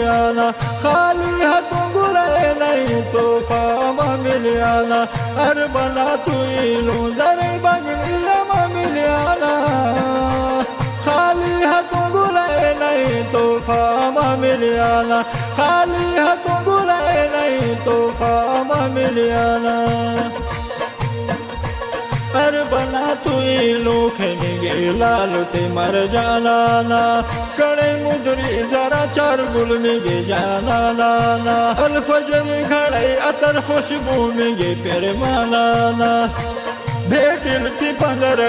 मिलियाना, खाली हाथों बुलाए नहीं तोहफा मिलियाना, हर बना तू लूं जरे बगड़िया मिलियाना, खाली हाथों बुलाए नहीं तोहफा मिलियाना, खाली हाथों बुलाए नहीं तोहफा मिलियाना, हर बना तू लोखेंगे लाल ते मर जाना ना, कड़े मुदरी जरा चार गुल में गे जाना ना ना, अलफजर घड़े अतर खुशबू में गे फिर माना ना, भेटिलती पंदर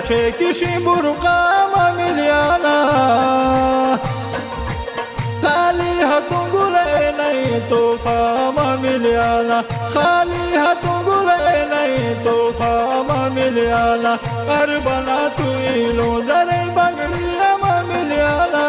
छे किसी बुरकाम मिलियाना, खाली हाथों बुलाए नहीं तोहफा मिलियाना, खाली हाथों बुलाए नहीं तोहफा मिलियाना, हर बना तू लो जरे बगड़िया मिलियाना।